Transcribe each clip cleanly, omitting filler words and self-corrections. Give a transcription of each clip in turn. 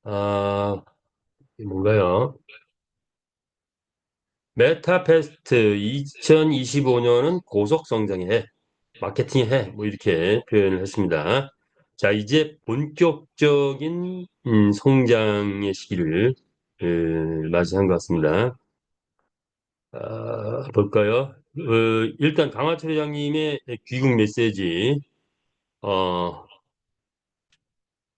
아, 이게 뭔가요? 메타페스트 2025년은 고속 성장의 해, 마케팅의 해, 뭐 이렇게 표현을 했습니다. 자, 이제 본격적인 성장의 시기를 맞이한 것 같습니다. 볼까요? 일단 강화철 회장님의 귀국 메시지, 어,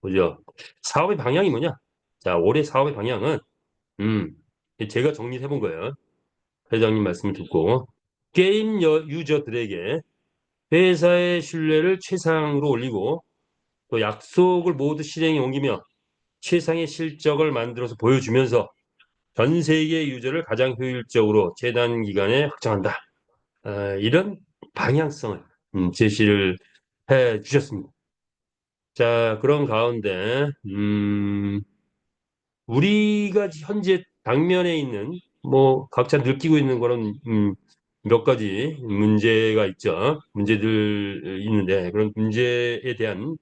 뭐죠? 사업의 방향이 뭐냐? 자, 올해 사업의 방향은, 음, 제가 정리해 본 거예요. 회장님 말씀을 듣고 게임 유저들에게 회사의 신뢰를 최상으로 올리고 또 약속을 모두 실행에 옮기며 최상의 실적을 만들어서 보여주면서 전 세계 유저를 가장 효율적으로 최단 기간에 확장한다. 이런 방향성을 제시를 해 주셨습니다. 자, 그런 가운데 우리가 현재 당면에 있는 뭐 각자 느끼고 있는 그런 몇 가지 문제가 있죠. 문제들 있는데 그런 문제에 대한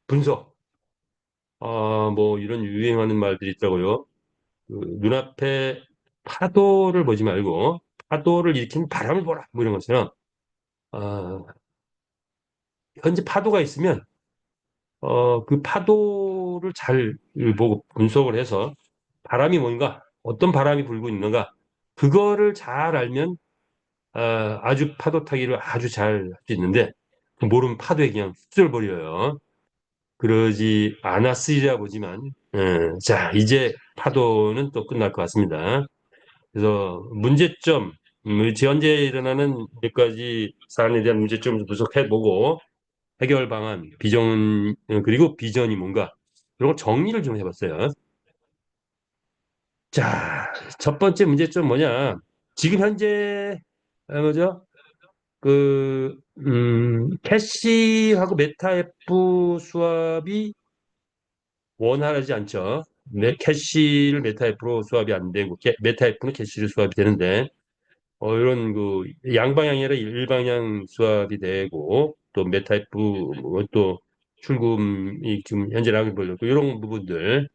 분석. 뭐 이런 유행하는 말들이 있더라고요. 그 눈앞에 파도를 보지 말고 파도를 일으키는 바람을 보라. 뭐 이런 것처럼 아, 현재 파도가 있으면 그 파도를 잘 보고 분석을 해서 바람이 뭔가, 어떤 바람이 불고 있는가, 그거를 잘 알면 아주 파도 타기를 아주 잘 할 수 있는데 모르면 파도에 그냥 휩쓸려 버려요. 그러지 않았으리라 보지만 자, 이제 파도는 또 끝날 것 같습니다. 그래서 문제점, 현재 일어나는 몇 가지 사안에 대한 문제점을 분석해보고 해결 방안, 비전, 그리고 비전이 뭔가, 이런 거 정리를 좀 해봤어요. 자, 첫 번째 문제점 뭐냐? 지금 현재, 뭐죠? 캐시하고 메타F 수합이 원활하지 않죠. 캐시를 메타F로 수합이 안 되고, 메타F는 캐시로 수합이 되는데, 이런 그 양방향이 아니라 일방향 수합이 되고 또 메타이프 또 출금이 지금 현재 나게 벌렸고 이런 부분들,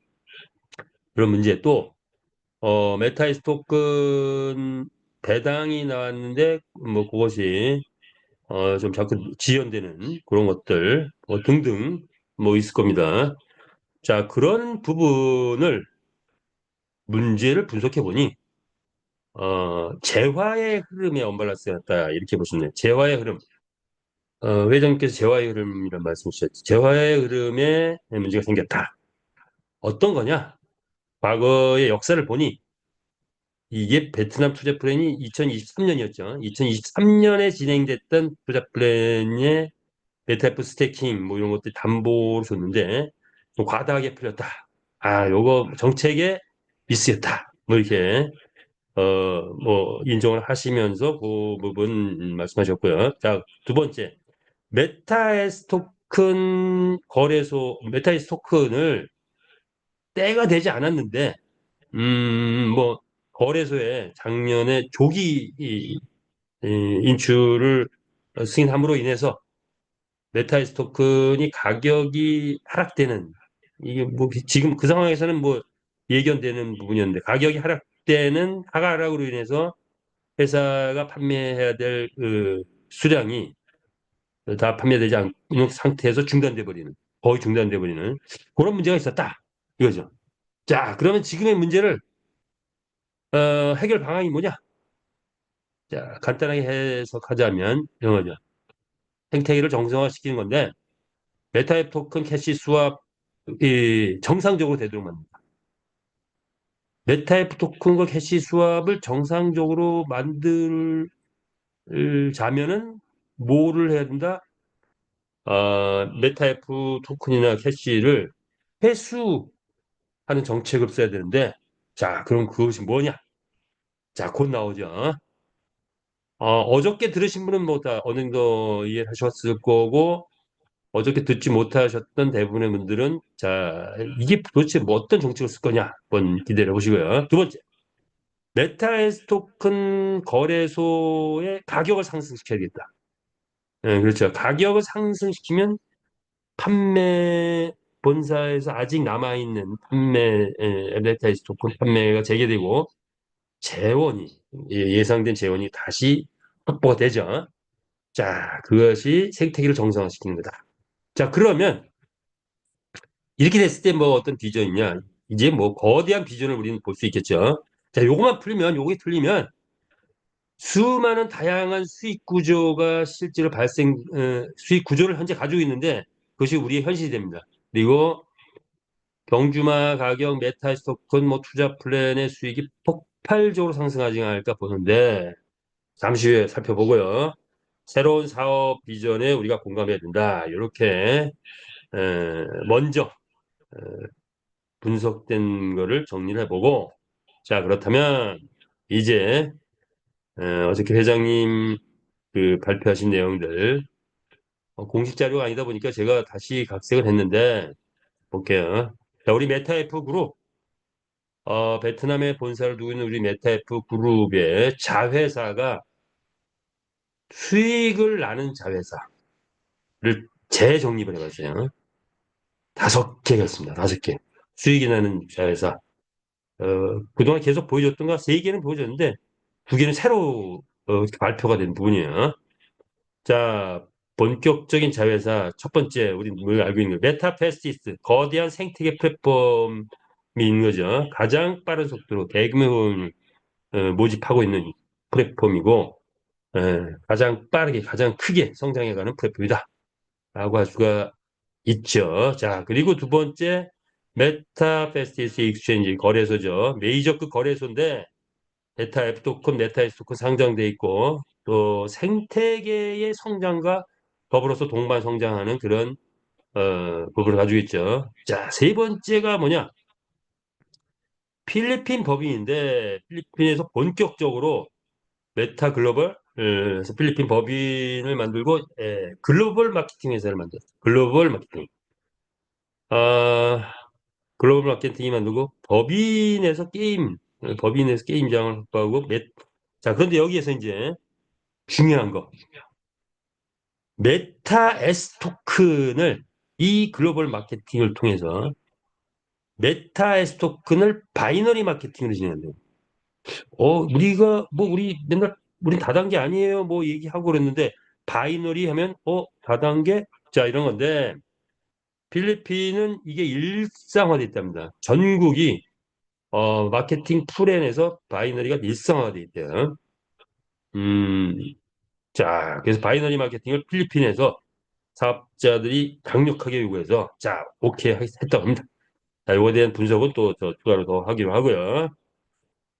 그런 문제 또 메타이스 토큰 배당이 나왔는데 뭐 그것이 좀 자꾸 지연되는 그런 것들 등등 뭐 있을 겁니다. 자, 그런 부분을 문제를 분석해 보니 재화의 흐름에 언밸런스였다 이렇게 보시면 돼요. 재화의 흐름. 회장님께서 재화의 흐름이란 말씀 주셨죠. 재화의 흐름에 문제가 생겼다. 어떤 거냐? 과거의 역사를 보니 이게 베트남 투자 플랜이 2023년이었죠. 2023년에 진행됐던 투자 플랜의 메타프 스태킹 뭐 이런 것들 담보를 줬는데 좀 과다하게 풀렸다. 요거 정책의 미스였다. 뭐 이렇게 뭐 인정을 하시면서 그 부분 말씀하셨고요. 자, 두 번째. 메타에스 토큰 거래소, 메타에스 토큰을 때가 되지 않았는데, 뭐, 거래소에 작년에 조기 인출을 승인함으로 인해서 메타에스 토큰이 가격이 하락되는, 이게 뭐, 지금 그 상황에서는 뭐, 예견되는 부분이었는데, 가격이 하락으로 인해서 회사가 판매해야 될 수량이 다 판매되지 않는 상태에서 중단돼 버리는, 거의 중단돼 버리는 그런 문제가 있었다 이거죠. 자, 그러면 지금의 문제를 해결 방안이 뭐냐? 자, 간단하게 해석하자면 이런 거죠. 생태계를 정상화시키는 건데 메타앱 토큰 캐시 수합이 정상적으로 되도록 만든다. 메타앱 토큰과 캐시 수합을 정상적으로 만들자면은 뭐를 해야 된다? 메타F 토큰이나 캐시를 회수하는 정책을 써야 되는데, 자, 그럼 그것이 뭐냐? 자, 곧 나오죠. 어저께 들으신 분은 뭐 다 어느 정도 이해하셨을 거고, 어저께 듣지 못하셨던 대부분의 분들은, 자, 이게 도대체 뭐 어떤 정책을 쓸 거냐? 한번 기대해 보시고요. 두 번째, 메타에스 토큰 거래소의 가격을 상승시켜야겠다. 네, 그렇죠. 가격을 상승시키면 판매 본사에서 아직 남아있는 판매, 메타에스 토큰 판매가 재개되고 재원이 예상된 재원이 다시 확보가 되죠. 자, 그것이 생태계를 정상화시키는 거다. 자, 그러면 이렇게 됐을 때 뭐 어떤 비전이냐? 이제 뭐 거대한 비전을 우리는 볼 수 있겠죠. 자, 요것만 풀면, 요게 틀리면 수많은 다양한 수익 구조가 실제로 수익 구조를 현재 가지고 있는데 그것이 우리의 현실이 됩니다. 그리고 경주마 가격, 메타 스토큰, 뭐 투자 플랜의 수익이 폭발적으로 상승하지 않을까 보는데 잠시 후에 살펴보고요. 새로운 사업 비전에 우리가 공감해야 된다. 이렇게 먼저 분석된 거를 정리를 해보고 자 그렇다면 이제 어저께 회장님 그 발표하신 내용들 공식 자료가 아니다 보니까 제가 다시 각색을 했는데 볼게요. 자, 우리 메타F 그룹 베트남에 본사를 두고 있는 우리 메타F 그룹의 자회사가 수익을 나는 자회사를 재정립을 해봤어요. 5개가 있습니다. 5개. 수익이 나는 자회사. 그동안 계속 보여줬던 거 3개는 보여줬는데 2개는 새로 발표가 된 부분이에요. 자, 본격적인 자회사 첫 번째 우리 뭘 알고 있는 거 메타페스티스 거대한 생태계 플랫폼이 있는 거죠. 가장 빠른 속도로 대규모를 모집하고 있는 플랫폼이고 가장 빠르게 가장 크게 성장해가는 플랫폼이다 라고 할 수가 있죠. 자, 그리고 두 번째 메타페스티스 익스체인지 거래소죠. 메이저급 거래소인데 베타 F토큰, 메타 S토큰 상장돼 있고 또 생태계의 성장과 더불어서 동반 성장하는 그런 부분을 가지고 있죠. 자, 세 번째가 뭐냐? 필리핀 법인인데 필리핀에서 본격적으로 메타 글로벌 그래서 필리핀 법인을 만들고 글로벌 마케팅 회사를 만들었어요. 글로벌 마케팅. 아, 글로벌 마케팅이 만들고 법인에서 게임장을 확보하고 자, 그런데 여기에서 이제 중요한 거. 메타 S 토큰을 이 글로벌 마케팅을 통해서 메타 S 토큰을 바이너리 마케팅으로 진행한대요. 우리가 뭐 우리 맨날 우린 다단계 아니에요. 뭐 얘기하고 그랬는데 바이너리 하면 다단계 자 이런 건데 필리핀은 이게 일상화돼 있답니다. 전국이 마케팅 플랜에서 바이너리가 일상화돼 있대요. 음, 자 그래서 바이너리 마케팅을 필리핀에서 사업자들이 강력하게 요구해서 자 오케이 했다고 합니다. 자 이거에 대한 분석은 또 추가로 더 하기로 하고요.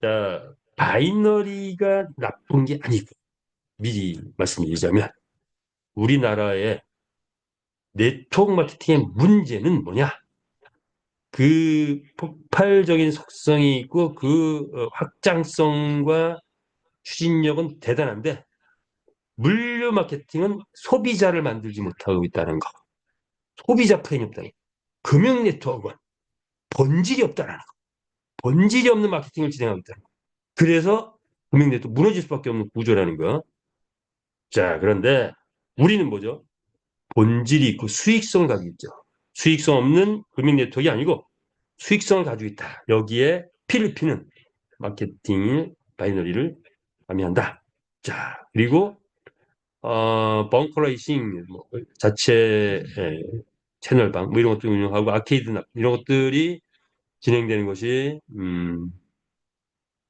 자 바이너리가 나쁜 게 아니고 미리 말씀드리자면 우리나라의 네트워크 마케팅의 문제는 뭐냐? 그 폭발적인 속성이 있고 그 확장성과 추진력은 대단한데 물류 마케팅은 소비자를 만들지 못하고 있다는 거. 소비자 프레임이 없다는 거. 금융 네트워크는 본질이 없다는 거. 본질이 없는 마케팅을 진행하고 있다는 거. 그래서 금융 네트워크 무너질 수밖에 없는 구조라는 거. 자, 그런데 우리는 뭐죠? 본질이 있고 수익성을 가지고 있죠. 수익성 없는 금융 네트워크가 아니고 수익성을 가지고 있다. 여기에 필리핀은 마케팅 바이너리를 가미한다. 자, 그리고 벙커레이싱, 뭐, 자체 채널방 뭐 이런 것들 운영하고 아케이드 이런 것들이 진행되는 것이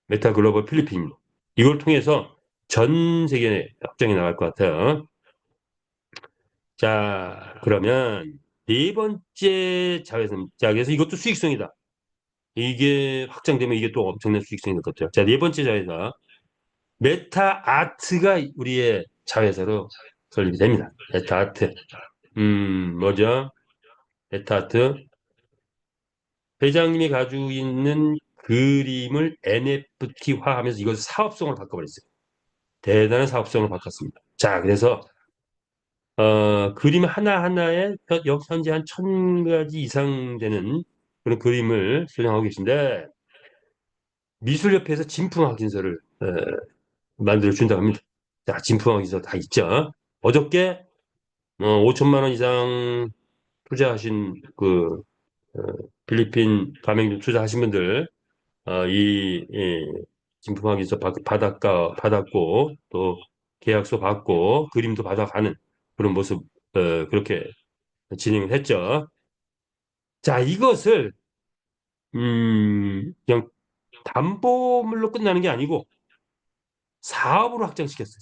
메타 글로벌 필리핀입니다. 이걸 통해서 전 세계에 확장해 나갈 것 같아요. 자, 그러면 네 번째 자회사입니다. 자, 그래서 이것도 수익성이다. 이게 확장되면 이게 또 엄청난 수익성이 될 것 같아요. 자, 네 번째 자회사. 메타 아트가 우리의 자회사로 설립이 됩니다. 메타 아트. 뭐죠? 메타 아트. 회장님이 가지고 있는 그림을 NFT화 하면서 이걸 사업성으로 바꿔버렸어요. 대단한 사업성으로 바꿨습니다. 자, 그래서, 그림 하나하나에 현재 한 1,000가지 이상 되는 그런 그림을 수령하고 계신데, 미술협회에서 진품 확인서를 만들어 준다고 합니다. 자, 진품 확인서 다 있죠. 어저께 5천만 원 이상 투자하신 어, 필리핀 가맹점 투자하신 분들 이 진품확인서 받았고 또 계약서 받고 그림도 받아가는 그런 모습 그렇게 진행을 했죠. 자, 이것을 그냥 담보물로 끝나는 게 아니고 사업으로 확장시켰어요.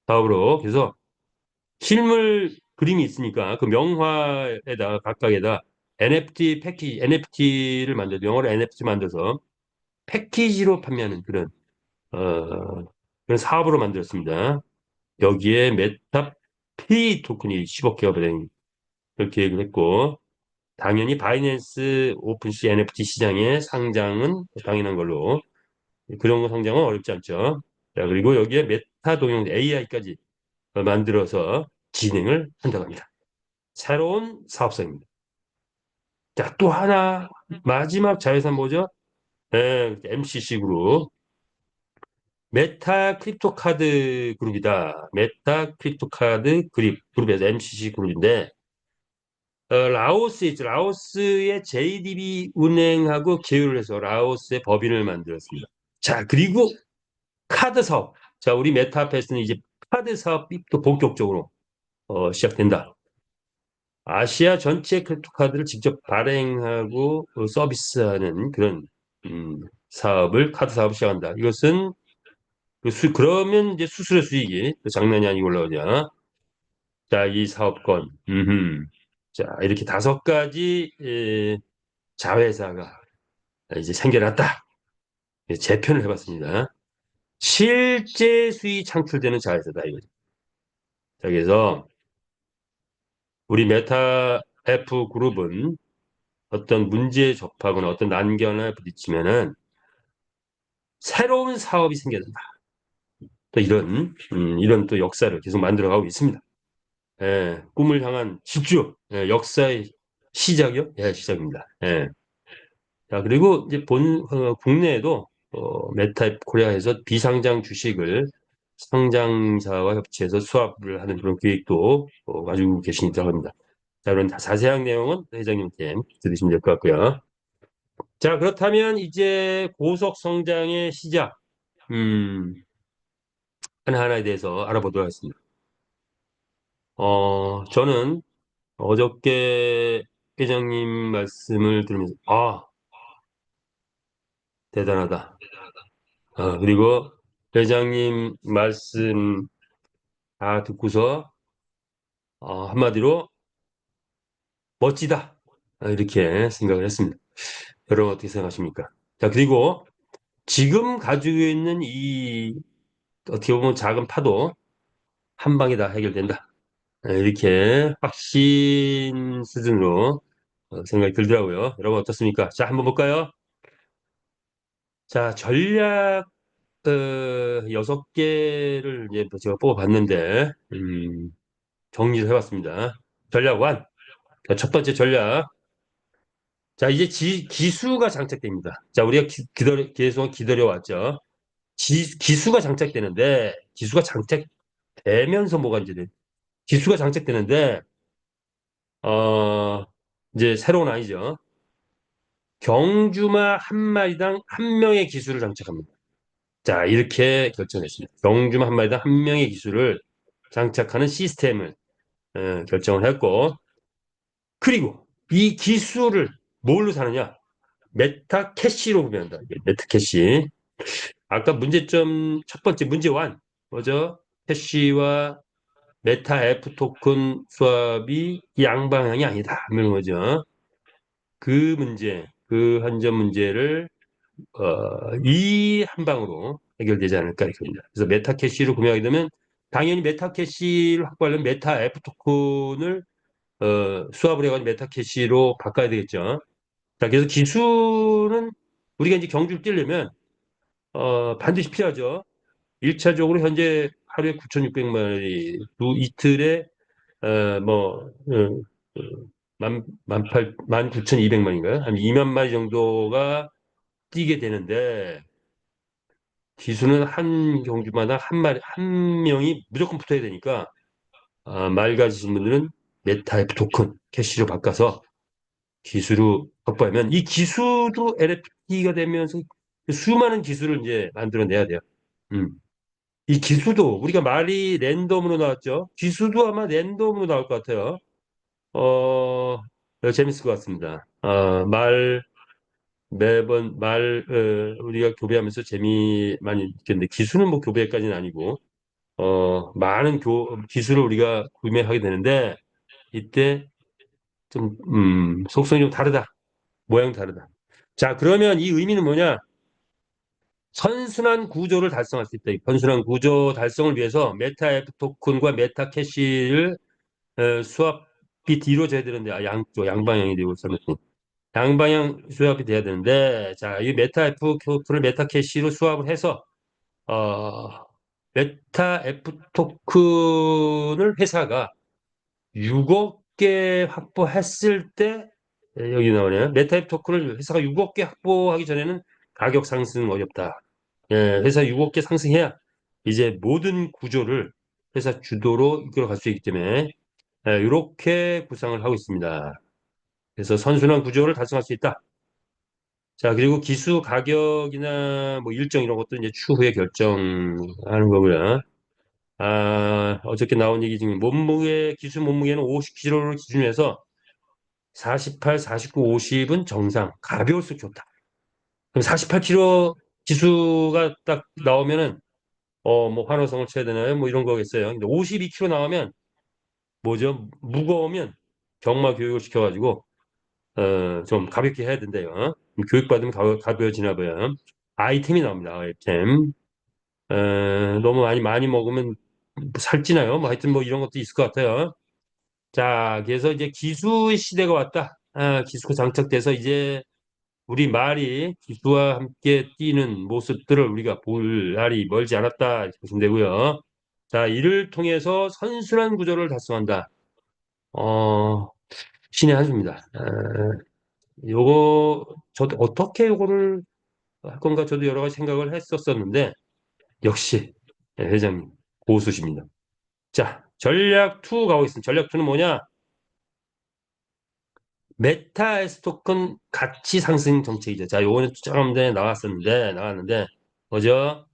사업으로. 그래서 실물 그림이 있으니까 그 명화에다 각각에다 NFT 패키지, NFT를 만들어 영어로 NFT 만들어서 패키지로 판매하는 어, 그런 사업으로 만들었습니다. 여기에 메타 P 토큰이 10억 개가 발행 계획을 했고 당연히 바이낸스 오픈시 NFT 시장의 상장은 당연한 걸로 그런 거 상장은 어렵지 않죠. 자, 그리고 여기에 메타 동용 AI까지 만들어서 진행을 한다고 합니다. 새로운 사업성입니다. 자, 또 하나 마지막 자회사 뭐죠? MCC 그룹. 메타 크립토 카드 그룹이다. 메타 크립토 카드 그룹에서 MCC 그룹인데 라오스에 있죠. 라오스의 JDB 은행하고 계율을 해서 라오스의 법인을 만들었습니다. 자, 그리고 카드 사업. 자, 우리 메타패스는 이제 카드 사업이 또 본격적으로 시작된다. 아시아 전체 크립토 카드를 직접 발행하고 서비스하는 그런 카드 사업을 시작한다. 이것은 그러면 이제 수수료 수익이 또 장난이 아니고 올라오냐. 자, 이 사업권. 자, 이렇게 5가지 자회사가 이제 생겨났다. 재편을 해봤습니다. 실제 수익 창출되는 자회사다 이거죠. 자, 그래서 우리 메타 F 그룹은 어떤 문제에 접하거나 어떤 난관을 부딪히면은 새로운 사업이 생겨난다. 또 이런 또 역사를 계속 만들어가고 있습니다. 꿈을 향한 질주, 역사의 시작이요? 예, 시작입니다. 예. 자, 그리고 이제 국내에도 메타입 코리아에서 비상장 주식을 상장사와 협치해서 수합을 하는 그런 계획도 가지고 계시다고 합니다. 자, 그런 자세한 내용은 회장님께 들으시면 될 것 같고요. 자, 그렇다면 이제 고속 성장의 시작, 하나하나에 대해서 알아보도록 하겠습니다. 저는 어저께 회장님 말씀을 들으면서, 대단하다. 그리고 회장님 말씀 다 듣고서, 한마디로 멋지다. 이렇게 생각을 했습니다. 여러분 어떻게 생각하십니까? 자, 그리고 지금 가지고 있는 어떻게 보면 작은 파도 한 방에 다 해결된다. 이렇게 확신 수준으로 생각이 들더라고요. 여러분 어떻습니까? 자, 한번 볼까요? 자, 전략 6개를 이제 제가 뽑아봤는데 정리를 해봤습니다. 전략 1. 자, 첫 번째 전략. 자, 이제 기수가 장착됩니다. 자, 우리가 계속 기다려왔죠. 기수가 장착되는데 기수가 장착되면서 뭐가 이제 기수가 장착되는데 어 이제 새로운 아이죠. 경주마 한 마리당 한 명의 기수를 장착합니다. 자, 이렇게 결정했습니다. 경주마 한 마리당 한 명의 기수를 장착하는 시스템을 결정을 했고, 그리고 이 기수를 뭘로 사느냐? 메타 캐시로 구매한다. 메타 캐시. 아까 문제점 첫 번째 문제 1 뭐죠? 캐시와 메타 F 토큰 수합이 양방향이 아니다. 이런 거죠. 그 한 점 문제를 이 한 방으로 해결되지 않을까 이렇게 봅니다. 그래서 메타캐시를 구매하게 되면 당연히 메타캐시를 확보하려면 메타 F 토큰을 수합을 해가지고 메타캐시로 바꿔야 되겠죠. 자, 그래서 기술은 우리가 이제 경주를 뛰려면 반드시 필요하죠. 1차적으로 현재 하루에 9,600만 원이 이틀에 뭐 어, 만 9,200만인가요? 한 2만 마리 정도가 뛰게 되는데 기수는 한 경주마다 한 명이 무조건 붙어야 되니까 말 가지신 분들은 메타 F 토큰 캐시로 바꿔서 기술을 확보하면 이 기술도 NFT가 되면서 수많은 기술을 이제 만들어내야 돼요. 음. 이 기수도 우리가 말이 랜덤으로 나왔죠. 기수도 아마 랜덤으로 나올 것 같아요. 어, 재밌을 것 같습니다. 매번 우리가 교배하면서 재미 많이 느꼈는데 기수는 뭐 교배까지는 아니고 많은 기수를 우리가 구매하게 되는데 이때 좀 속성이 좀 다르다. 모양 다르다. 자, 그러면 이 의미는 뭐냐? 선순환 구조를 달성할 수 있다. 이 선순환 구조 달성을 위해서 메타 F 토큰과 메타 캐시를 수합이 이루어져야 되는데 양쪽 양방향이 되고 있었는데 양방향 수합이 돼야 되는데 자, 이 메타 F 토큰을 메타 캐시로 수합을 해서 어, 메타 F 토큰을 회사가 6억 개 확보했을 때 여기 나오네요. 메타 F 토큰을 회사가 6억 개 확보하기 전에는 가격 상승 어렵다. 회사 6억 개 상승해야 이제 모든 구조를 회사 주도로 이끌어갈 수 있기 때문에 이렇게 구상을 하고 있습니다. 그래서 선순환 구조를 달성할 수 있다. 자, 그리고 기수 가격이나 뭐 일정 이런 것도 이제 추후에 결정하는 거고요. 어저께 나온 얘기 중에 기수 몸무게는 50kg를 기준으로 해서 48, 49, 50은 정상, 가벼울수록 좋다. 그럼 48kg 기수가 딱 나오면은 뭐 환호성을 쳐야 되나요? 뭐 이런 거겠어요. 근데 52kg 나오면 뭐죠? 무거우면 경마 교육을 시켜가지고 좀 가볍게 해야 된대요. 교육받으면 가벼워지나 봐요. 아이템이 나옵니다. 아이템. 너무 많이 먹으면 살찌나요? 뭐 하여튼 뭐 이런 것도 있을 것 같아요. 자, 그래서 이제 기수 시대가 왔다. 기수가 장착돼서 이제 우리 말이 기수와 함께 뛰는 모습들을 우리가 볼 날이 멀지 않았다. 이렇게 보시면 되고요. 자, 이를 통해서 선순환 구조를 달성한다. 어, 신의 한 수입니다. 저도 어떻게 요거를 할 건가 저도 여러 가지 생각을 했었었는데, 역시, 회장님, 고수십니다. 자, 전략 2 가보겠습니다. 전략 2는 뭐냐? 메타 스토큰 가치 상승 정책이죠. 자, 요거는 조금 전에 나왔는데, 뭐죠?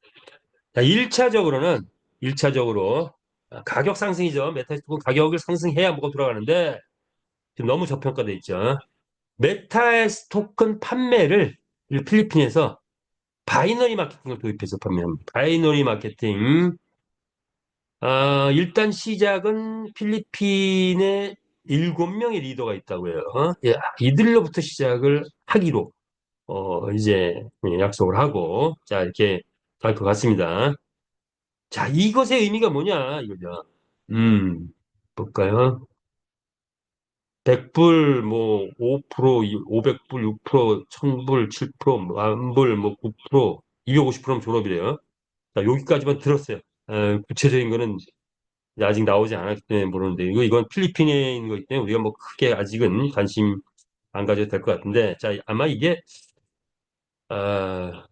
자, 1차적으로, 가격 상승이죠. 메타 스토큰 가격을 상승해야 뭐가 돌아가는데, 지금 너무 저평가돼 있죠. 메타 스토큰 판매를 필리핀에서 바이너리 마케팅을 도입해서 판매합니다. 바이너리 마케팅. 일단 시작은 필리핀에 7명의 리더가 있다고 해요. 예, 이들로부터 시작을 하기로 이제 약속을 하고 자 이렇게 갈 것 같습니다. 자 이것의 의미가 뭐냐 이거죠. 음 볼까요? 100불 뭐 5%, 500불 6%, 1000불 7%, 만불 뭐 9%, 250%면 졸업이래요. 자 여기까지만 들었어요. 구체적인 거는 아직 나오지 않았기 때문에 모르는데 이건 필리핀에 있는 거기 때문에 우리가 뭐 크게 아직은 관심 안 가져도 될 것 같은데 자 아마 이게 아,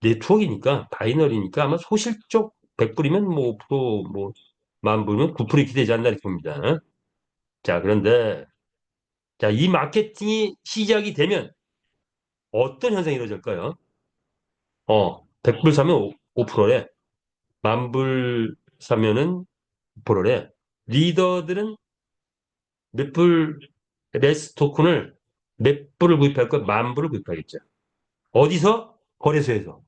네트워크니까 바이너리니까 아마 소실적 100불이면 뭐 5%뭐 만 불이면 9% 이렇게 되지 않나 이렇게 봅니다. 자 그런데 자 이 마케팅이 시작이 되면 어떤 현상이 이루어질까요? 100불 사면 5%래. 만 불 사면은 9%래. 리더들은 몇 불, 레스 토큰을 몇 불을 구입할 거? 만 불을 구입하겠죠. 어디서? 거래소에서.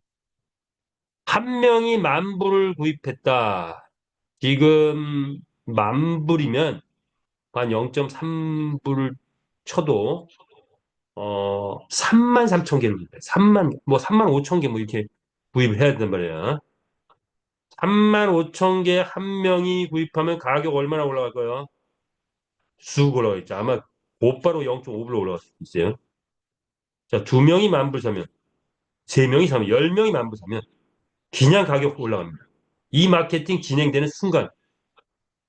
한 명이 만 불을 구입했다. 지금 만 불이면 한 0.3불을 쳐도 3만 3천 개를 구입해. 3만 5천 개 뭐 이렇게 구입을 해야 된단 말이야. 3만 5천 개 한 명이 구입하면 가격 얼마나 올라갈까요? 쑥 올라가겠죠. 아마 곧바로 0.5불로 올라갈 수 있어요. 자, 두 명이 만 불 사면, 세 명이 사면, 10명이 만 불 사면 그냥 가격 올라갑니다. 이 마케팅 진행되는 순간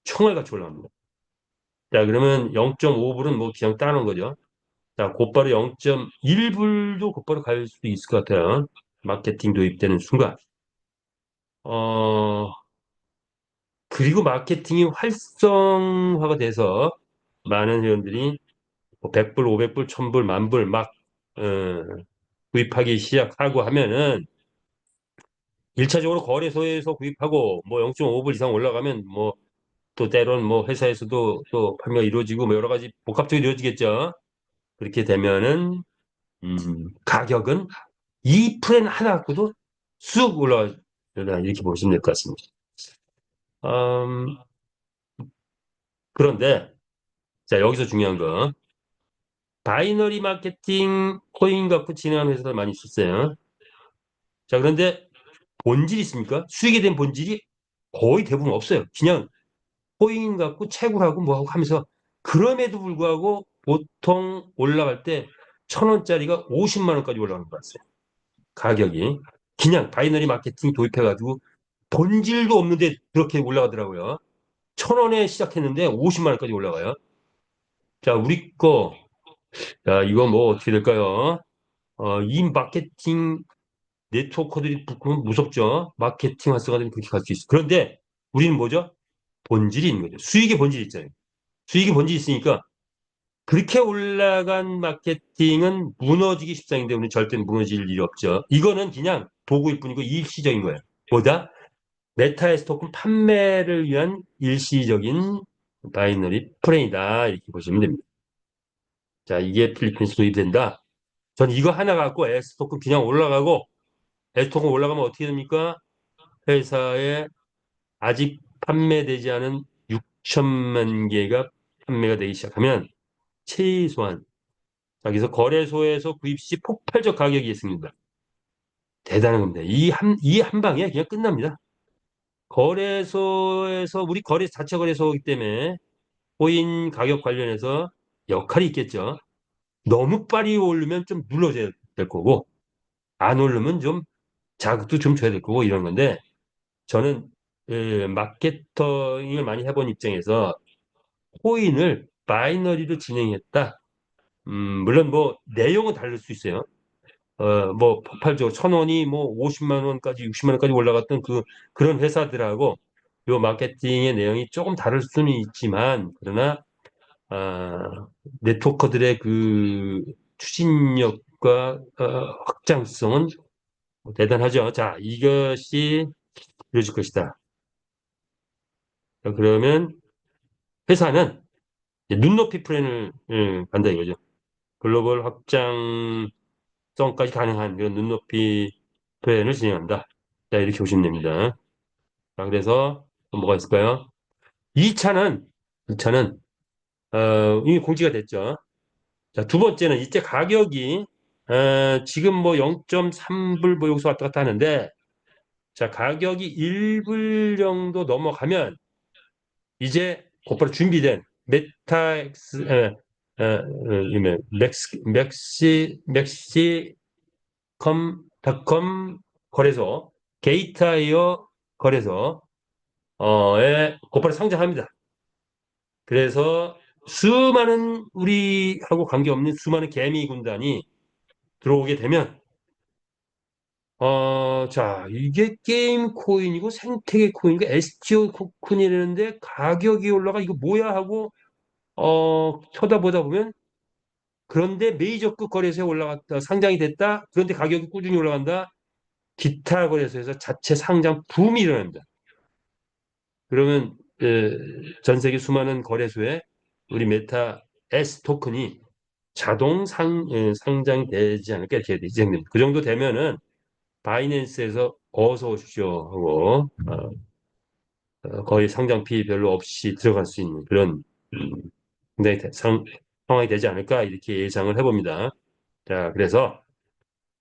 총알같이 올라갑니다. 자, 그러면 0.5불은 뭐 그냥 따는 거죠. 자, 곧바로 0.1불도 곧바로 갈 수도 있을 것 같아요. 마케팅 도입되는 순간. 어, 그리고 마케팅이 활성화가 돼서 많은 회원들이 뭐 100불, 500불, 1000불, 만불 막 어, 구입하기 시작하고 하면은 1차적으로 거래소에서 구입하고 뭐 0.5불 이상 올라가면 뭐 또 때론 뭐 회사에서도 또 판매가 이루어지고 뭐 여러 가지 복합적으로 이루어지겠죠. 그렇게 되면은 가격은 이 프렌 하나 갖고도 쑥 올라가 이렇게 보시면 될 것 같습니다. 음, 그런데 자 여기서 중요한 거 바이너리 마케팅 코인 갖고 진행하는 회사들 많이 있었어요. 자 그런데 본질이 있습니까? 수익에 대한 본질이 거의 대부분 없어요. 그냥 코인 갖고 채굴하고 뭐하고 하면서 그럼에도 불구하고 보통 올라갈 때 1,000원짜리가 50만 원까지 올라가는 것 같아요. 가격이. 그냥 바이너리 마케팅 도입해가지고 본질도 없는데 그렇게 올라가더라고요. 1,000원에 시작했는데 50만 원까지 올라가요. 자, 우리 거, 자, 이거 뭐 어떻게 될까요? 이 마케팅 네트워커들이 붙으면 무섭죠. 마케팅 활성화되면 그렇게 갈 수 있어. 그런데 우리는 뭐죠? 본질이 있는 거죠. 수익의 본질이 있잖아요. 수익의 본질이 있으니까 그렇게 올라간 마케팅은 무너지기 십상인데 우리는 절대 무너질 일이 없죠. 이거는 그냥 도구일 뿐이고 일시적인 거예요. 뭐다? 메타의 토큰 판매를 위한 일시적인 바이너리 프레이다. 이렇게 보시면 됩니다. 자, 이게 필리핀에서 도입된다. 전 이거 하나 갖고 S 토큰 그냥 올라가고 S 토큰 올라가면 어떻게 됩니까? 회사에 아직 판매되지 않은 6천만 개가 판매가 되기 시작하면 최소한 여기서 거래소에서 구입 시 폭발적 가격이 있습니다. 대단한 겁니다. 이 한 방에 그냥 끝납니다. 거래소에서 우리 자체 거래소이기 때문에 코인 가격 관련해서 역할이 있겠죠. 너무 빨리 오르면 좀 눌러줘야 될 거고 안 오르면 좀 자극도 좀 줘야 될 거고 이런 건데 저는 마케터링을 많이 해본 입장에서 코인을 바이너리로 진행했다. 물론 뭐 내용은 다를 수 있어요. 뭐 폭발적으로 1,000원이 뭐 50만 원까지 60만 원까지 올라갔던 그런 회사들하고 요 마케팅의 내용이 조금 다를 수는 있지만 그러나 네트워커들의 그 추진력과 확장성은 대단하죠. 자, 이것이 이루어질 것이다. 그러면 회사는 이제 눈높이 플랜을 간다 이거죠. 글로벌 확장성까지 가능한 그런 눈높이 플랜을 진행한다. 자, 이렇게 보시면 됩니다. 자, 그래서 또 뭐가 있을까요? 2차는 이미 공지가 됐죠. 자, 두 번째는 이제 가격이 지금 뭐 0.3불 뭐 여기서 왔다 갔다 하는데 자, 가격이 1불 정도 넘어가면 이제 곧바로 준비된 메타엑스 맥시컴 닷컴 거래소 게이트아이어 거래소에 곧바로 상장합니다. 그래서 수많은 우리하고 관계없는 수많은 개미 군단이 들어오게 되면 자, 이게 게임 코인이고 생태계 코인이고 STO 코인이라는데 가격이 올라가 이거 뭐야 하고 쳐다보다 보면 그런데 메이저급 거래소에 올라갔다 상장이 됐다. 그런데 가격이 꾸준히 올라간다. 기타 거래소에서 자체 상장 붐이 일어납니다. 그러면 전 세계 수많은 거래소에 우리 메타 S 토큰이 자동 상장되지 않을까 이렇게 예상됩니다. 그 정도 되면은 바이낸스에서 어서 오십시오 하고 거의 상장비 별로 없이 들어갈 수 있는 그런 음, 굉장히 상황이 되지 않을까 이렇게 예상을 해봅니다. 자, 그래서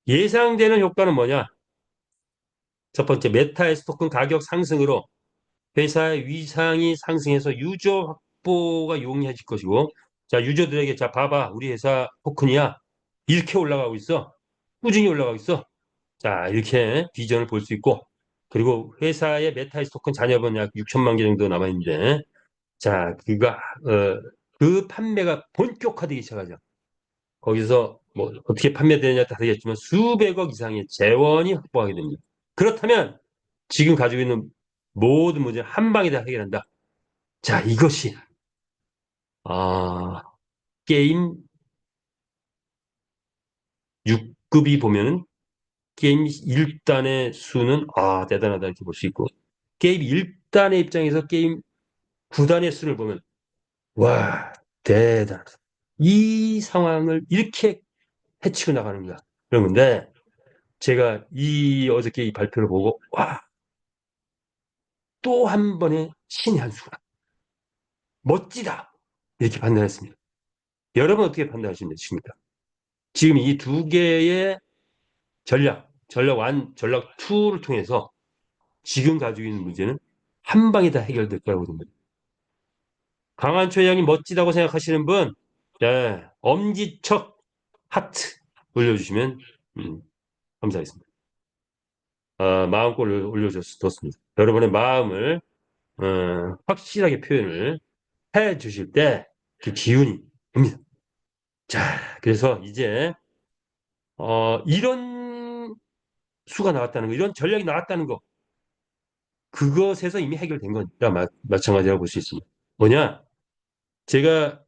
예상되는 효과는 뭐냐? 첫 번째, 메타의 토큰 가격 상승으로 회사의 위상이 상승해서 유저 확보가 용이해질 것이고, 자, 유저들에게 자, 봐봐, 우리 회사 토큰이야. 이렇게 올라가고 있어. 꾸준히 올라가고 있어. 자, 이렇게 비전을 볼 수 있고, 그리고 회사의 메타이스 토큰 잔여분 약 6천만 개 정도 남아있는데, 자, 그 판매가 본격화되기 시작하죠. 거기서 뭐 어떻게 판매되느냐 다르겠지만 수백억 이상의 재원이 확보하게 됩니다. 그렇다면 지금 가지고 있는 모든 문제를 한 방에 다 해결한다. 자, 이것이 아, 게임 6급이 보면은 게임 1단의 수는 대단하다 이렇게 볼 수 있고 게임 1단의 입장에서 게임 9단의 수를 보면 와 대단하다. 이 상황을 이렇게 해치고 나가는 거야. 그런 건데 제가 이 어저께 이 발표를 보고 와 또 한 번의 신의 한 수가 멋지다 이렇게 판단했습니다. 여러분 어떻게 판단하십니까? 지금 이 두 개의 전략 1, 전략 2를 통해서 지금 가지고 있는 문제는 한 방에 다 해결될 거라고 봅니다. 강한초 회장님 멋지다고 생각하시는 분, 네, 엄지척 하트 올려주시면 감사하겠습니다. 마음골을 올려줬습니다. 여러분의 마음을 확실하게 표현을 해 주실 때 그 기운이 옵니다. 자, 그래서 이제 이런 수가 나왔다는 거, 이런 전략이 나왔다는 거, 그것에서 이미 해결된 거니까 마찬가지라고 볼 수 있습니다. 뭐냐? 제가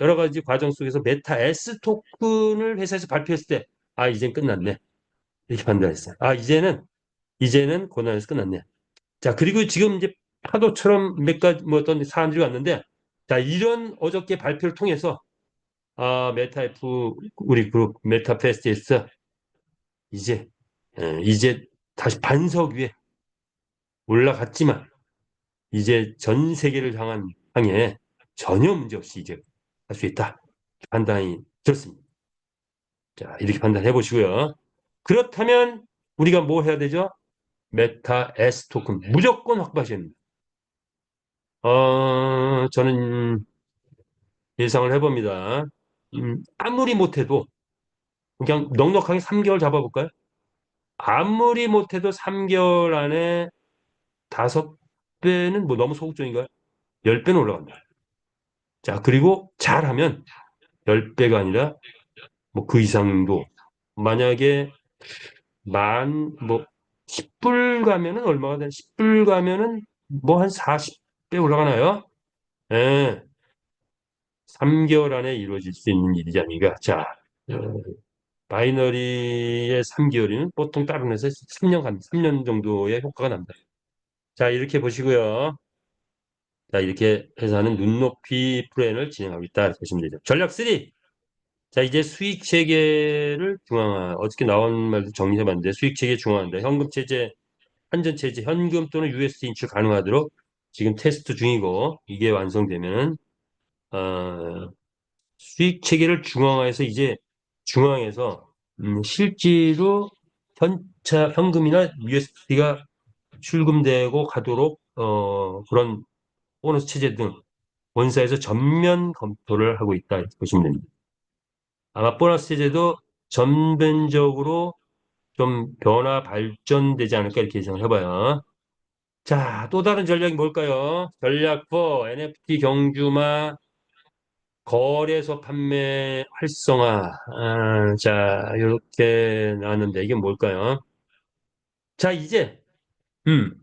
여러 가지 과정 속에서 메타 S 토큰을 회사에서 발표했을 때, 이젠 끝났네. 이렇게 판단했어요. 이제는 고난에서 끝났네. 자, 그리고 지금 이제 파도처럼 몇 가지 뭐 어떤 사안들이 왔는데, 자, 이런 어저께 발표를 통해서 메타F 우리 그룹 메타페스티스 이제 이제 다시 반석 위에 올라갔지만 이제 전 세계를 향해 전혀 문제 없이 이제 할 수 있다. 판단이 들었습니다. 자, 이렇게 판단해 보시고요. 그렇다면 우리가 뭐 해야 되죠? 메타 S 토큰 무조건 확보하셔야 됩니다. 저는 예상을 해봅니다. 아무리 못해도 그냥 넉넉하게 3개월 잡아볼까요? 아무리 못해도 3개월 안에 5배는 뭐 너무 소극적인가요? 10배는 올라간다. 자, 그리고 잘하면 10배가 아니라 뭐 그 이상도 만약에 뭐 10불 가면은 얼마가 되나? 10불 가면은 뭐 한 40배 올라가나요? 예. 3개월 안에 이루어질 수 있는 일이지 아닌가. 자, 어, 바이너리의 3개월이면 보통 다른 회사에 3년 정도의 효과가 납니다. 자, 이렇게 보시고요. 자, 이렇게 회사는 눈높이 플랜을 진행하고 있다. 이렇게 보시면 되죠. 전략 3. 자, 이제 수익 체계를 중앙화. 어저께 나온 말도 정리해봤는데, 수익 체계 중앙화인데, 현금 체제, 환전 체제, 현금 또는 USD 인출 가능하도록 지금 테스트 중이고, 이게 완성되면, 어, 수익 체계를 중앙화해서 이제 중앙에서 실제로 현금이나 USD가 출금되고 가도록 그런 보너스 체제 등 본사에서 전면 검토를 하고 있다 이렇게 보시면 됩니다. 아마 보너스 체제도 전면적으로 좀 변화 발전되지 않을까 이렇게 예상을 해봐요. 자, 또 다른 전략이 뭘까요? 전략 4, NFT 경주마 거래소 판매 활성화. 자, 이렇게 나왔는데 이게 뭘까요? 자, 이제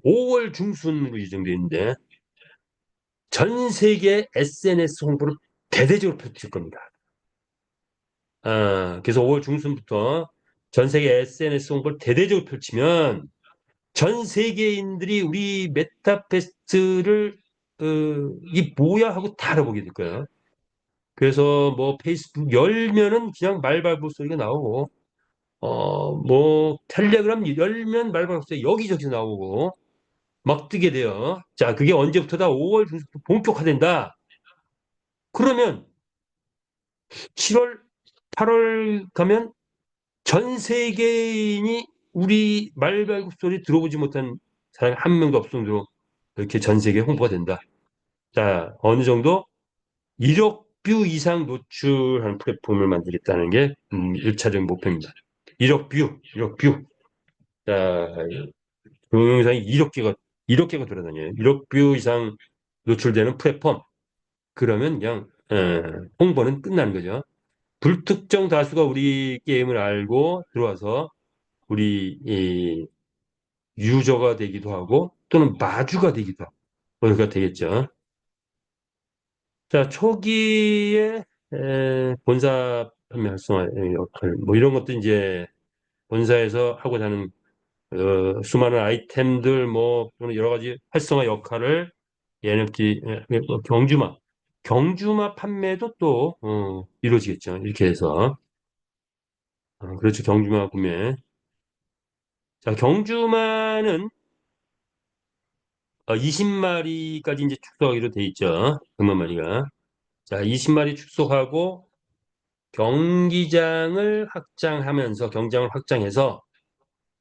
5월 중순으로 예정되어 있는데 전 세계 SNS 홍보를 대대적으로 펼칠 겁니다. 그래서 5월 중순부터 전 세계 SNS 홍보를 대대적으로 펼치면 전 세계인들이 우리 메타페스트를 이 뭐야 하고 다 알아보게 될 거예요. 그래서 뭐 페이스북 열면은 그냥 말발굽 소리가 나오고 뭐 텔레그램 열면 말발굽 소리 여기저기서 나오고 막 뜨게 돼요. 자, 그게 언제부터다? 5월 중순부터 본격화된다. 그러면 7월, 8월 가면 전 세계인이 우리 말발굽 소리 들어보지 못한 사람이 한 명도 없을 정도로 이렇게 전 세계에 홍보가 된다. 자, 어느 정도 1억 뷰 이상 노출하는 플랫폼을 만들겠다는 게 1차적인 목표입니다. 1억 뷰. 자, 동영상이 1억 개가 돌아다녀요. 1억 뷰 이상 노출되는 플랫폼. 그러면 그냥 홍보는 끝나는 거죠. 불특정 다수가 우리 게임을 알고 들어와서 우리 이 유저가 되기도 하고 또는 마주가 되기도 하고 그러니까 되겠죠. 자, 초기에 본사 판매 활성화 역할, 뭐 이런 것도 이제 본사에서 하고자 하는 수많은 아이템들, 뭐 또는 여러 가지 활성화 역할을 NFT 경주마 판매도 또 이루어지겠죠. 이렇게 해서 그렇죠. 경주마 구매. 자, 경주마는 20마리까지 이제 축소하기로 돼 있죠. 100만 마리가. 자, 20마리 축소하고 경장을 확장해서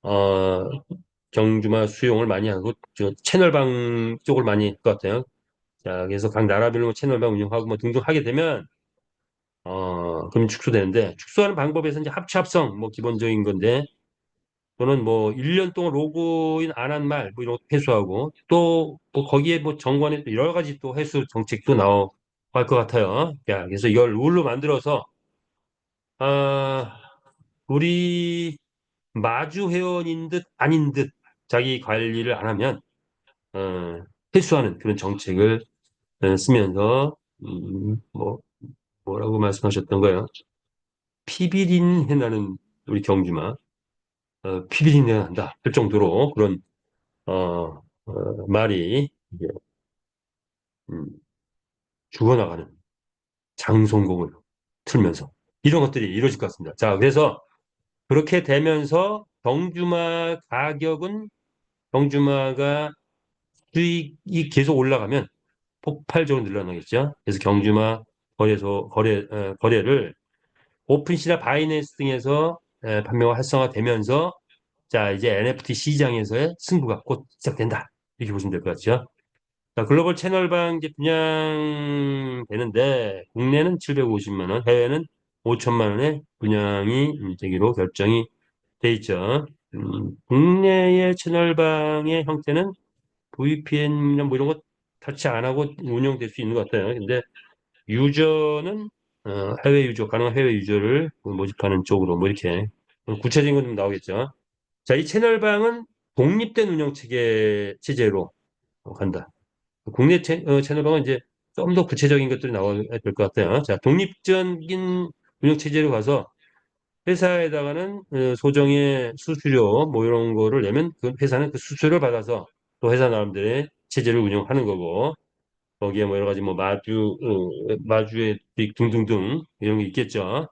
어, 경주마 수용을 많이 하고 저 채널방 쪽을 많이 할 것 같아요. 자, 그래서 각 나라별로 채널방 운영하고 뭐 등등 하게 되면 그럼 축소되는데 축소하는 방법에서 이제 합성 뭐 기본적인 건데 또는 뭐 1년 동안 로그인 안 한 말 뭐 이런 거 회수하고 또뭐 거기에 뭐 정관에 또 여러 가지 또 회수 정책도 나올 것 같아요. 야, 그래서 이걸 룰로 만들어서 아, 우리 마주 회원인 듯 아닌 듯 자기 관리를 안 하면 어, 회수하는 그런 정책을 쓰면서 뭐 뭐라고 말씀하셨던 거예요? 피비린내 나는 우리 경주마 피비린내 난다 할 정도로 그런 말이 이제 음, 죽어나가는 장송곡을 틀면서 이런 것들이 이루어질 것 같습니다. 자, 그래서 그렇게 되면서 경주마가 수익이 계속 올라가면 폭발적으로 늘어나겠죠. 그래서 경주마 거래를 오픈시나 바이낸스 등에서 판매가 활성화되면서 자, 이제 NFT 시장에서의 승부가 곧 시작된다. 이렇게 보시면 될 것 같죠. 자, 글로벌 채널방 이제 분양되는데 국내는 750만 원, 해외는 5천만 원의 분양이 되기로 결정이 돼 있죠. 국내의 채널방의 형태는 VPN 뭐 이런 거 터치 안 하고 운영될 수 있는 것 같아요. 근데 유저는 가능한 해외 유저를 모집하는 쪽으로 뭐 이렇게 구체적인 건 좀 나오겠죠. 자, 이 채널방은 독립된 운영 체제로 간다. 국내 채널방은 이제 좀 더 구체적인 것들이 나와야 될 것 같아요. 자, 독립적인 운영 체제로 가서 회사에다가는 소정의 수수료 뭐 이런 거를 내면 그 회사는 그 수수료를 받아서 또 회사 나름대로의 체제를 운영하는 거고 거기에 뭐 여러 가지 뭐 마주의 수익 등등등 이런 게 있겠죠.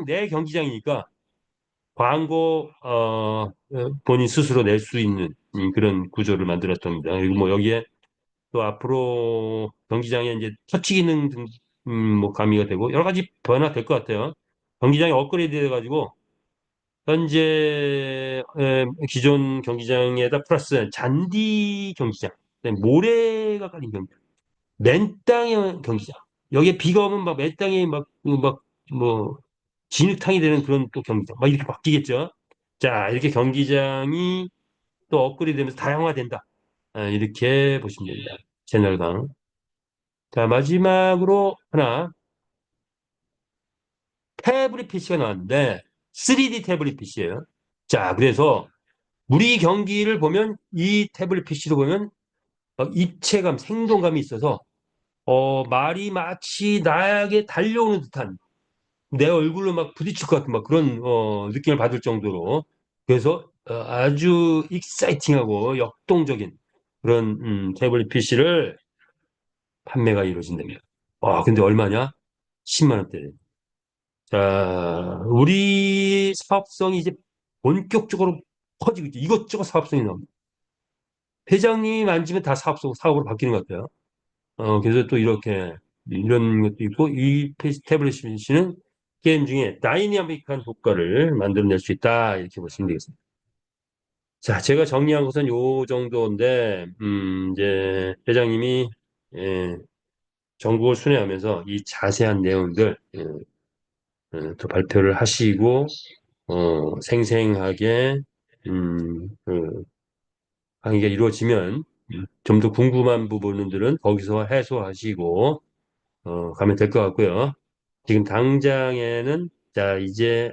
내 경기장이니까 광고 본인 스스로 낼 수 있는 그런 구조를 만들었답니다. 그리고 뭐 여기에 또 앞으로 경기장에 이제 터치 기능 등 뭐 가미가 되고 여러 가지 변화될 것 같아요. 경기장이 업그레이드 돼가지고 현재 기존 경기장에다 플러스 잔디 경기장, 그다음에 모래가 깔린 경기장, 맨땅의 경기장. 여기에 비가 오면 막 맨땅에 뭐 진흙탕이 되는 그런 또 경기장, 막 이렇게 바뀌겠죠. 자, 이렇게 경기장이 또 업그레이드 되면서 다양화된다. 이렇게 보시면 됩니다. 채널당. 자, 마지막으로 하나, 태블릿 PC가 나왔는데, 3D 태블릿 PC예요. 자, 그래서 우리 경기를 보면, 이 태블릿 PC로 보면, 입체감, 생동감이 있어서, 말이 마치 나에게 달려오는 듯한, 내 얼굴로 막 부딪힐 것 같은 막 그런, 느낌을 받을 정도로, 그래서 아주 익사이팅하고 역동적인 그런, 태블릿 PC를 판매가 이루어진답니다. 근데 얼마냐? 10만 원대. 자, 우리 사업성이 이제 본격적으로 커지고 있죠. 이것저것 사업성이 나옵니다. 회장님 앉으면 다 사업으로 바뀌는 것 같아요. 그래서 또 이렇게, 이런 것도 있고, 이 태블릿 는 게임 중에 다이나믹한 효과를 만들어낼 수 있다. 이렇게 보시면 되겠습니다. 자, 제가 정리한 것은 요 정도인데, 이제 회장님이, 예, 전국을 순회하면서 이 자세한 내용들, 또 발표를 하시고, 생생하게 강의가 이루어지면 좀 더 궁금한 부분들은 거기서 해소하시고 가면 될 것 같고요. 지금 당장에는 자 이제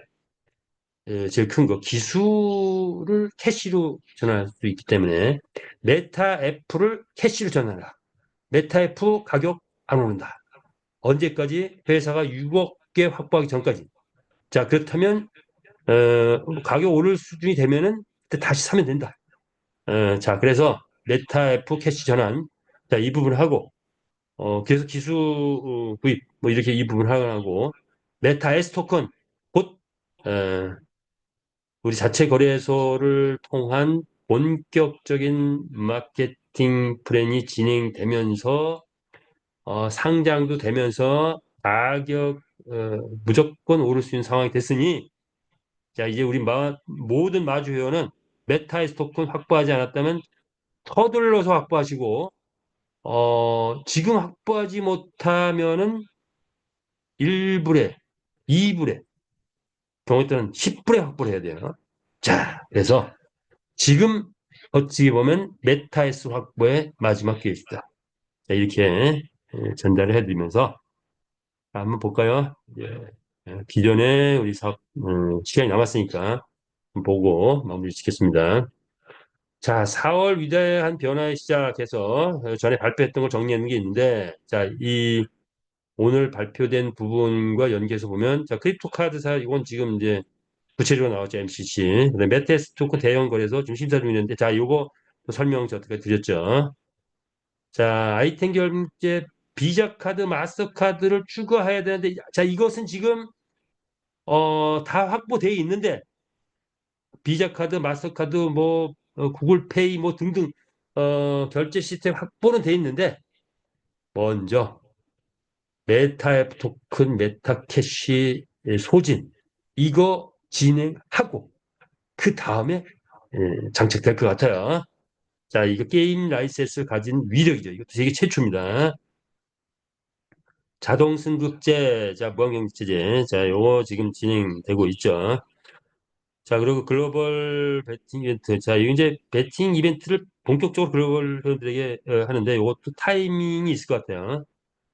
제일 큰 거, 기술을 캐시로 전환할 수 있기 때문에 메타 F를 캐시로 전환하라. 메타 F 가격 안 오른다. 언제까지? 회사가 6억 개 확보하기 전까지. 자, 그렇다면 가격 오를 수준이 되면은 그때 다시 사면 된다. 자, 그래서 메타 F 캐시 전환, 자, 이 부분을 하고, 계속 기술 구입, 뭐 이렇게 이 부분을 하고, 메타 S 토큰, 곧 우리 자체 거래소를 통한 본격적인 마케팅 플랜이 진행되면서 상장도 되면서 가격 무조건 오를 수 있는 상황이 됐으니 자 이제 우리 모든 마주 회원은 메타에스 토큰 확보하지 않았다면 서둘러서 확보하시고 지금 확보하지 못하면은 1불에 2불에 경우에 따른 10불에 확보를 해야 돼요. 자 그래서 지금 어찌 보면 메타에스 확보의 마지막 기회입니다. 자, 이렇게 전달을 해드리면서 한번 볼까요? 예. 기존에 우리 사업 시간이 남았으니까 보고 마무리 짓겠습니다. 자, 4월 위대한 변화에 시작해서 전에 발표했던 걸 정리하는 게 있는데, 자, 이 오늘 발표된 부분과 연계해서 보면, 자, 크립토 카드사 이건 지금 이제 구체적으로 나왔죠, MCC. 그다음에 메테스 토큰 대형 거래소 지금 심사 중인데, 자, 요거 설명 저렇게 드렸죠. 자, 아이템 결제 비자 카드, 마스터카드를 추가해야 되는데, 자, 이것은 지금 다 확보되어 있는데 비자 카드, 마스터카드, 뭐 구글페이 뭐 등등 결제 시스템 확보는 돼 있는데 먼저 메타앱 토큰, 메타캐시 소진 이거 진행하고 그 다음에 장착될 것 같아요. 자, 이거 게임 라이센스를 가진 위력이죠. 이것도 세계 최초입니다. 자동 승급제, 자, 무한경제제, 자, 요거 지금 진행되고 있죠. 자, 그리고 글로벌 베팅 이벤트. 자, 이거 이제 베팅 이벤트를 본격적으로 글로벌 회원들에게 하는데 이것도 타이밍이 있을 것 같아요.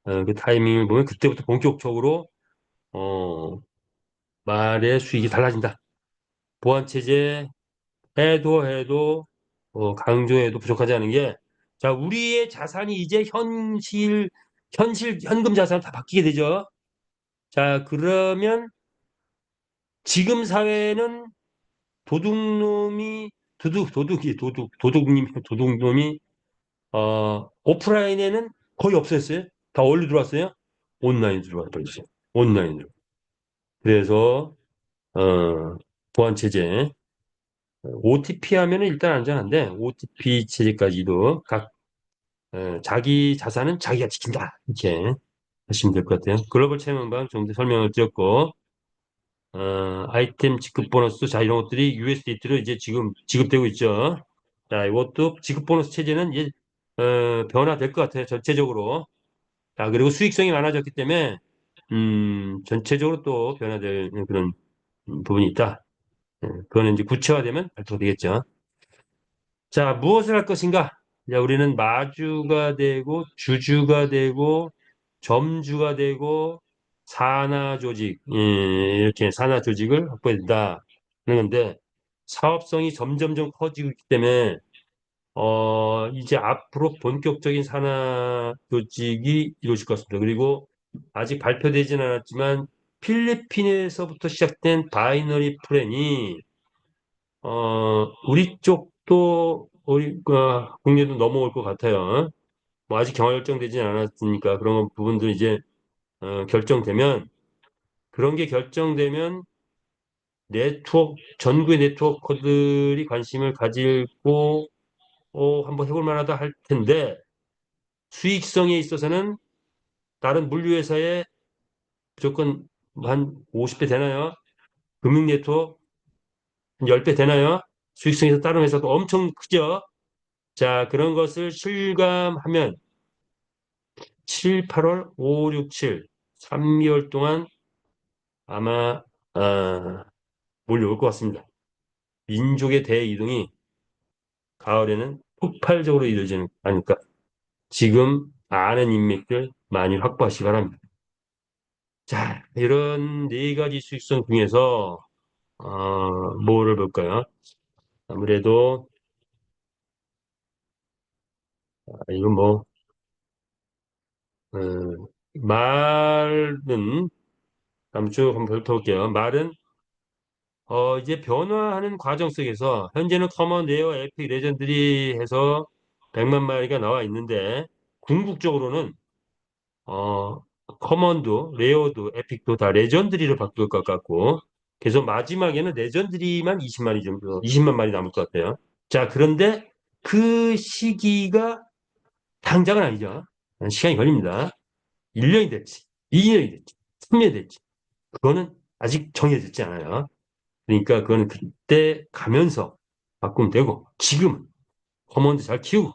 그 타이밍을 보면 그때부터 본격적으로 어, 말의 수익이 달라진다. 보안 체제 해도 강조해도 부족하지 않은 게 자, 우리의 자산이 이제 현실 현금 자산으로 다 바뀌게 되죠. 자, 그러면 지금 사회는 도둑놈이 도둑놈이 오프라인에는 거의 없었어요. 다 어디로 들어왔어요? 온라인 들어와 버리죠. 온라인으로. 그래서 보안 체제 OTP 하면은 일단 안전한데 OTP 체제까지도 각 자기 자산은 자기가 지킨다 이렇게 하시면 될 것 같아요. 글로벌 체험방 좀 더 설명을 드렸고 아이템 지급 보너스, 자, 이런 것들이 USDT로 이제 지금 지급되고 있죠. 자, 이것도 지급 보너스 체제는 이제, 변화될 것 같아요. 전체적으로. 자, 그리고 수익성이 많아졌기 때문에, 전체적으로 또 변화될 그런 부분이 있다. 그거는 이제 구체화되면 발표가 되겠죠. 자, 무엇을 할 것인가? 자, 우리는 마주가 되고, 주주가 되고, 점주가 되고, 산하 조직, 이렇게 산하 조직을 확보해야 된다. 하는 건데, 사업성이 점점점 커지고 있기 때문에, 이제 앞으로 본격적인 산하 조직이 이루어질 것 같습니다. 그리고 아직 발표되지는 않았지만, 필리핀에서부터 시작된 바이너리 플랜이 우리 쪽도 우리 국내도 넘어올 것 같아요. 뭐 아직 결정되지는 않았으니까 그런 부분도 이제 결정되면 그런 게 결정되면 전국의 네트워커들이 관심을 가지고 한번 해볼 만하다 할 텐데 수익성에 있어서는 다른 물류회사에 무조건 한 50배 되나요? 금융 네트워크 한 10배 되나요? 수익성에서 다른 회사도 엄청 크죠? 자, 그런 것을 실감하면 7, 8월, 5, 6, 7, 3개월 동안 아마 몰려올 것 같습니다. 민족의 대이동이 가을에는 폭발적으로 이루어지는 거니까 지금 아는 인맥들 많이 확보하시기 바랍니다. 자, 이런 네 가지 수익성 중에서 뭐를 볼까요? 아무래도, 이건 뭐, 어, 말은, 한번 쭉 한번 훑어볼게요. 말은, 이제 변화하는 과정 속에서, 현재는 커먼, 레어, 에픽, 레전드리 해서 100만 마리가 나와 있는데, 궁극적으로는, 어, 커먼도, 레어도, 에픽도 다 레전드리로 바뀔 것 같고, 그래서 마지막에는 레전드리만 20마리 정도, 20만 마리 남을 것 같아요. 자, 그런데 그 시기가 당장은 아니죠. 시간이 걸립니다. 1년이 됐지, 2년이 됐지, 3년이 됐지. 그거는 아직 정해졌지 않아요. 그러니까 그거는 그때 가면서 바꾸면 되고, 지금 커먼도 잘 키우고,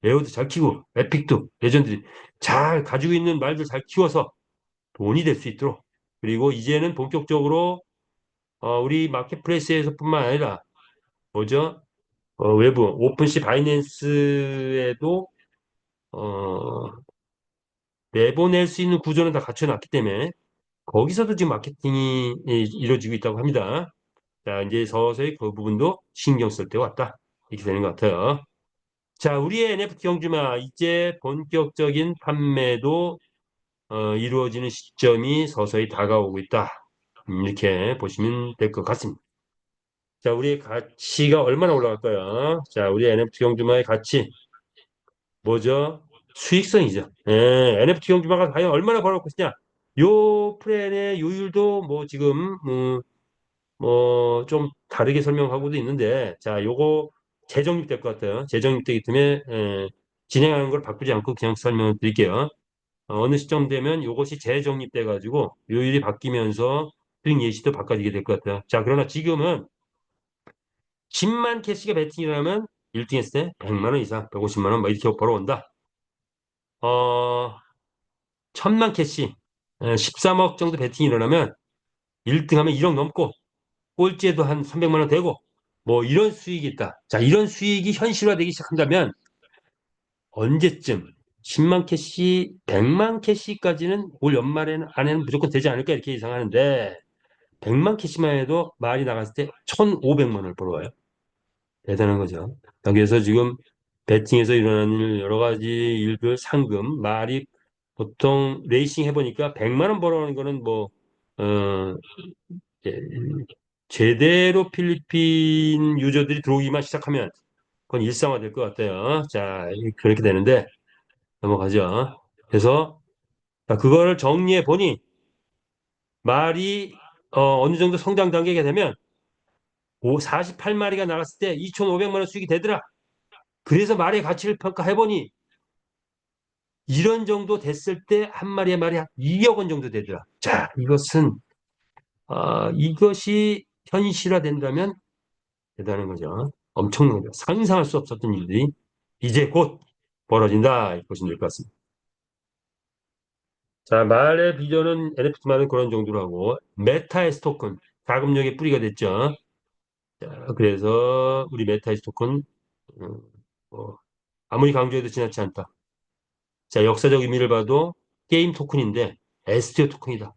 레어도 잘 키우고, 에픽도, 레전드리 잘 가지고 있는 말들 잘 키워서 돈이 될 수 있도록. 그리고 이제는 본격적으로 우리 마켓플레이스에서뿐만 아니라 뭐죠? 외부 오픈시 바이낸스에도 어, 내보낼 수 있는 구조는 다 갖춰놨기 때문에 거기서도 지금 마케팅이 이루어지고 있다고 합니다. 자, 이제 서서히 그 부분도 신경 쓸 때가 왔다. 이렇게 되는 것 같아요. 자, 우리의 NFT 경주마 이제 본격적인 판매도 이루어지는 시점이 서서히 다가오고 있다. 이렇게 보시면 될 것 같습니다. 자, 우리의 가치가 얼마나 올라갈까요? 자, 우리 NFT 경주마의 가치 뭐죠? 수익성이죠. NFT 경주마가 과연 얼마나 벌어올 것이냐? 요 플랜의 요율도 뭐 지금 뭐 좀 다르게 설명하고도 있는데, 자, 요거 재정립될 것 같아요. 재정립되기 때문에 진행하는 걸 바꾸지 않고 그냥 설명을 드릴게요. 어느 시점 되면 이것이 재정립돼 가지고 요일이 바뀌면서 수익 예시도 바꿔지게 될 것 같아요. 자, 그러나 지금은 10만 캐시가 베팅이라면 1등 했을 때 100만 원 이상, 150만 원 막 이렇게 벌어온다. 어, 1000만 캐시, 13억 정도 베팅이 일어나면 1등 하면 1억 넘고 꼴찌에도 한 300만 원 되고 뭐 이런 수익이 있다. 자, 이런 수익이 현실화되기 시작한다면 언제쯤 10만 캐시, 100만 캐시까지는 올 연말에는 안에는 무조건 되지 않을까 이렇게 예상하는데 100만 캐시만 해도 말이 나갔을 때 1,500만 원을 벌어와요. 대단한 거죠. 여기에서 지금 배팅에서 일어나는 여러 가지 일들, 상금, 말이 보통 레이싱 해보니까 100만 원 벌어오는 거는 뭐, 어, 예, 제대로 필리핀 유저들이 들어오기만 시작하면 그건 일상화 될 것 같아요. 자, 그렇게 되는데 넘어가죠. 그래서 그거를 정리해 보니 말이 어느 정도 성장 단계가 되면 48마리가 나갔을 때 2,500만 원 수익이 되더라. 그래서 말의 가치를 평가해보니 이런 정도 됐을 때 한 마리의 말이 한 2억 원 정도 되더라. 자, 이것이 현실화된다면 대단한 거죠. 엄청난 거죠. 상상할 수 없었던 일들이 이제 곧 벌어진다. 이렇게 보시면 될 것 같습니다. 자, 말의 비전은 NFT만은 그런 정도로 하고 메타에스 토큰, 자금력의 뿌리가 됐죠. 자, 그래서 우리 메타에스 토큰 음, 뭐, 아무리 강조해도 지나치 않다. 자, 역사적 의미를 봐도 게임 토큰인데 STO 토큰이다.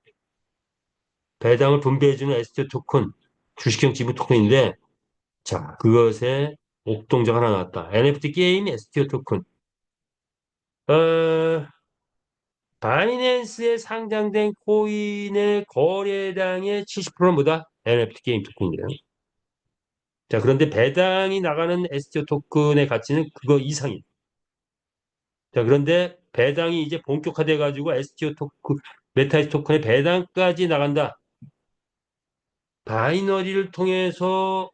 배당을 분배해주는 STO 토큰, 주식형 지분 토큰인데, 자, 그것에 옥동자가 하나 나왔다. NFT 게임 STO 토큰. 어, 바이낸스에 상장된 코인의 거래량의 70%보다 NFT 게임 토큰이에요. 자, 그런데 배당이 나가는 STO 토큰의 가치는 그거 이상이에요. 자, 그런데 배당이 이제 본격화돼 가지고 STO 토큰, 메타이스 토큰의 배당까지 나간다. 바이너리를 통해서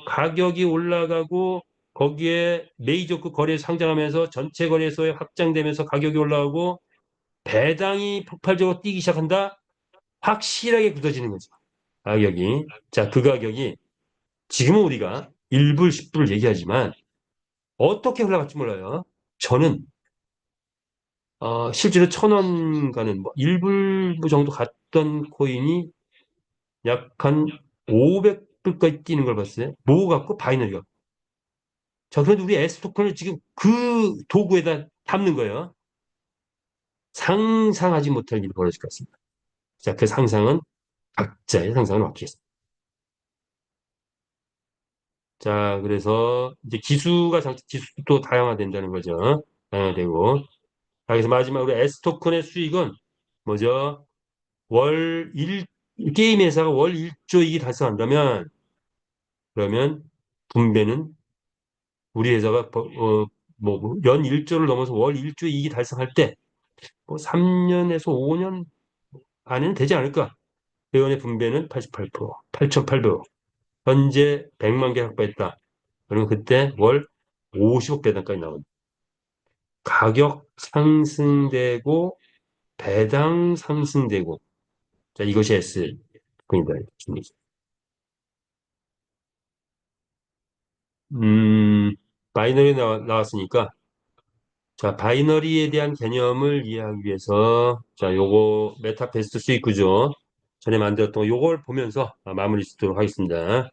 가격이 올라가고 거기에 메이저급 거래 상장하면서 전체 거래소에 확장되면서 가격이 올라가고 배당이 폭발적으로 뛰기 시작한다. 확실하게 굳어지는 거죠. 가격이. 자, 그 가격이 지금은 우리가 1불, 10불을 얘기하지만 어떻게 흘러갈지 몰라요. 저는 실제로 1,000원 가는 뭐 1불 정도 갔던 코인이 약 한 500불까지 뛰는 걸 봤어요. 뭐 갖고 바이너리가. 자, 그런데 우리 S 토큰을 지금 그 도구에다 담는 거예요. 상상하지 못할 일이 벌어질 것 같습니다. 자, 그 상상은 각자의 상상을 맡기겠습니다. 자, 그래서 이제 기수도 다양화된다는 거죠. 다양화되고. 자, 그래서 마지막으로 S토큰의 수익은 뭐죠? 월 1, 게임 회사가 월 1조 이익이 달성한다면, 그러면 분배는 우리 회사가 연 1조를 넘어서 월 1조 이익이 달성할 때, 뭐 3년에서 5년 안에는 되지 않을까? 회원의 분배는 88%, 8,800억. 현재 100만 개 확보했다. 그러면 그때 월 50억 배당까지 나옵니다. 가격 상승되고 배당 상승되고 자 이것이 S입니다. 바이너리 나왔으니까 자 바이너리에 대한 개념을 이해하기 위해서 자 요거 메타베스트 수익 구조 전에 만들었던 요걸 보면서 마무리 짓도록 하겠습니다.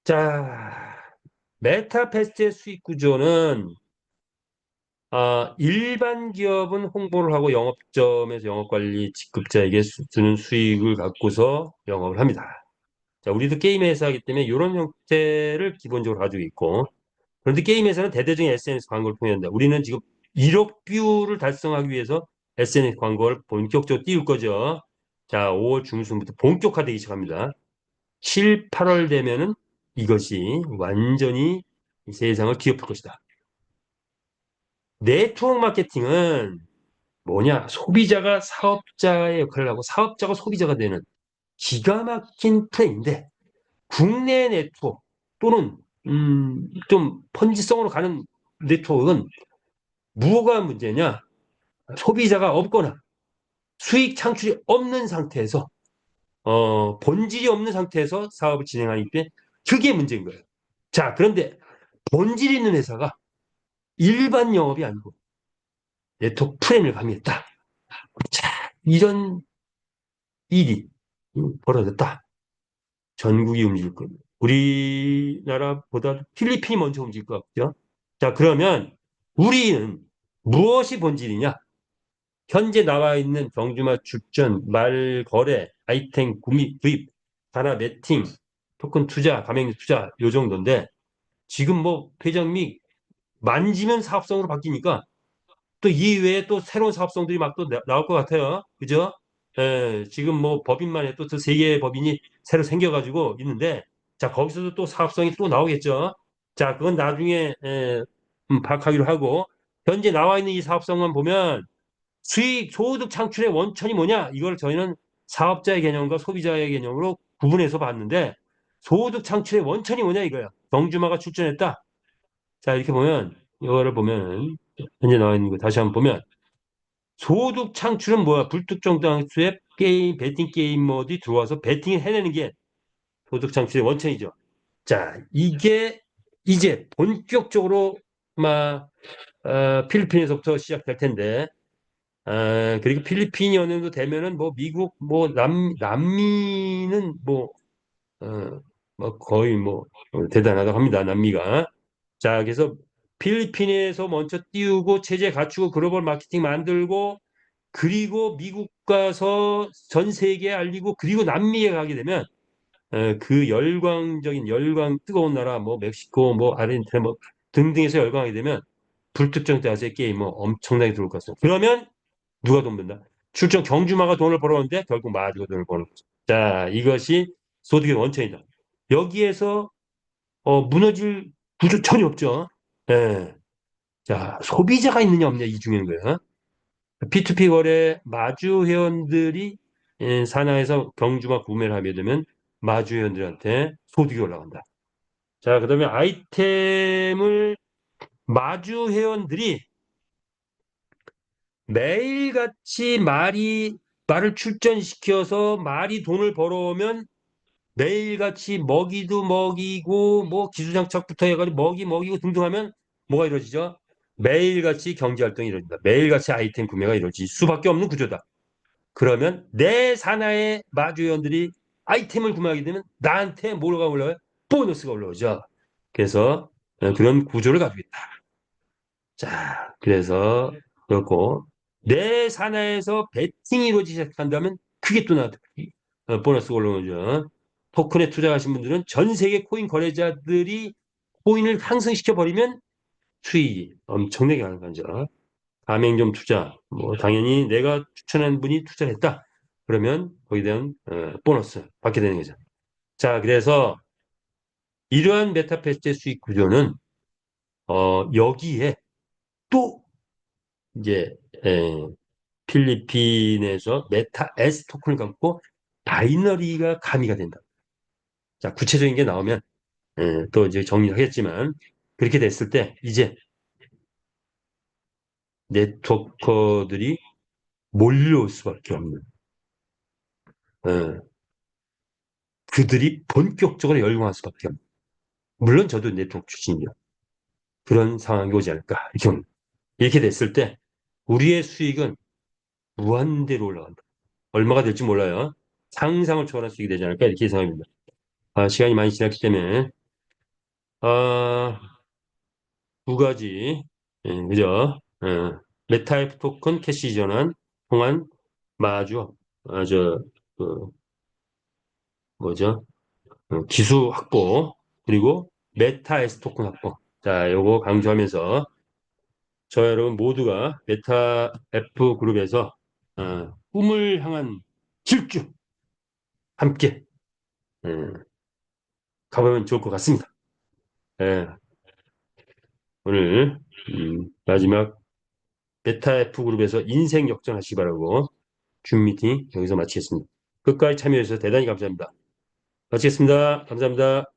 자 메타베스트의 수익 구조는 일반 기업은 홍보를 하고 영업점에서 영업관리 직급자에게 주는 수익을 갖고서 영업을 합니다. 자, 우리도 게임 회사이기 때문에 이런 형태를 기본적으로 가지고 있고, 그런데 게임 회사는 대대적인 SNS 광고를 통해야 한다. 우리는 지금 1억 뷰를 달성하기 위해서 SNS 광고를 본격적으로 띄울 거죠. 자, 5월 중순부터 본격화되기 시작합니다. 7, 8월 되면은 이것이 완전히 이 세상을 뒤엎을 것이다. 네트워크 마케팅은 뭐냐? 소비자가 사업자의 역할을 하고 사업자가 소비자가 되는 기가 막힌 플레이인데 국내 네트워크 또는 좀 펀지성으로 가는 네트워크는 뭐가 문제냐? 소비자가 없거나 수익 창출이 없는 상태에서 본질이 없는 상태에서 사업을 진행하기 때문에 그게 문제인 거예요. 자, 그런데 본질 있는 회사가 일반 영업이 아니고 네트워크 프레임을 가미했다. 자, 이런 일이 벌어졌다. 전국이 움직일 겁니다. 우리나라보다 필리핀이 먼저 움직일 것 같죠. 자, 그러면 우리는 무엇이 본질이냐? 현재 나와 있는 경주마 출전, 말 거래, 아이템 구입, 단화 매팅, 토큰 투자, 가맹 투자 요 정도인데 지금 뭐 회장님이 만지면 사업성으로 바뀌니까 또 이외에 또 새로운 사업성들이 막 또 나올 것 같아요. 그죠? 지금 뭐 법인만 해도 또 세 개의 법인이 새로 생겨가지고 있는데, 자, 거기서도 또 사업성이 또 나오겠죠. 자, 그건 나중에, 파악하기로 하고, 현재 나와 있는 이 사업성만 보면 소득 창출의 원천이 뭐냐? 이걸 저희는 사업자의 개념과 소비자의 개념으로 구분해서 봤는데, 소득 창출의 원천이 뭐냐 이거야. 경주마가 출전했다. 자, 이렇게 보면, 이거를 보면, 현재 나와 있는 거 다시 한번 보면, 소득 창출은 뭐야? 불특정 다수의 게임, 베팅 게임 모드에 들어와서 베팅을 해내는 게 소득 창출의 원천이죠. 자, 이게 이제 본격적으로 막 필리핀에서부터 시작될 텐데, 그리고 필리핀이 어느 정도 되면은 뭐 미국, 뭐 남미는 어, 뭐 거의 대단하다고 합니다. 남미가. 자, 그래서 필리핀에서 먼저 띄우고 체제 갖추고 글로벌 마케팅 만들고 그리고 미국 가서 전 세계에 알리고 그리고 남미에 가게 되면 그 뜨거운 나라 뭐 멕시코 뭐 아르헨티나 뭐 등등에서 열광하게 되면 불특정 다수의 게임 뭐 엄청나게 들어올 것 같습니다. 그러면 누가 돈 번다? 출전 경주마가 돈을 벌었는데 결국 마주가 돈을 버는 거죠. 자, 이것이 소득의 원천이다. 여기에서 무너질 구조 전혀 없죠. 예. 자, 소비자가 있느냐 없느냐 이 중요한 거예요. P2P 거래 마주 회원들이 산하에서 경주마 구매를 하게 되면 마주 회원들한테 소득이 올라간다. 자, 그다음에 아이템을 마주 회원들이 매일같이 말을 출전시켜서 말이 돈을 벌어오면 매일같이 먹이도 먹이고 뭐 기술장착부터 해가지고 먹이고 등등하면 뭐가 이루어지죠? 매일같이 경제활동이 이루어진다. 매일같이 아이템 구매가 이루어질 수밖에 없는 구조다. 그러면 내 산하의 마주회원들이 아이템을 구매하게 되면 나한테 뭐가 올라와요? 보너스가 올라오죠. 그래서 그런 구조를 가지고 있다. 자, 그래서 그렇고 내 산하에서 배팅이 이루어지기 시작한다면 그게 또 나한테 보너스가 올라오죠. 토큰에 투자하신 분들은 전 세계 코인 거래자들이 코인을 상승시켜 버리면 수익이 엄청나게 가는 거죠. 가맹점 투자, 뭐 당연히 내가 추천한 분이 투자했다. 그러면 거기에 대한 보너스 받게 되는 거죠. 자, 그래서 이러한 메타패스의 수익 구조는 여기에 또 이제 필리핀에서 메타 S 토큰을 갖고 바이너리가 가미가 된다. 자, 구체적인 게 나오면 또 이제 정리하겠지만 그렇게 됐을 때 이제 네트워커들이 몰려올 수밖에 없는 어, 그들이 본격적으로 열광할 수밖에 없는 물론 저도 네트워크 출신이요. 그런 상황이 오지 않을까. 이렇게 됐을 때 우리의 수익은 무한대로 올라간다. 얼마가 될지 몰라요. 상상을 초월한 수익이 되지 않을까 이렇게 예상합니다. 시간이 많이 지났기 때문에 아, 두 가지 그죠? 메타F 토큰 캐시 전환 통한 마주 그 뭐죠? 기수 확보 그리고 메타 S 토큰 확보. 자, 요거 강조하면서 저 여러분 모두가 메타 F 그룹에서 꿈을 향한 질주 함께 가보면 좋을 것 같습니다. 예, 오늘 마지막 메타 F 그룹에서 인생 역전하시기 바라고 줌 미팅 여기서 마치겠습니다. 끝까지 참여해주셔서 대단히 감사합니다. 마치겠습니다. 감사합니다.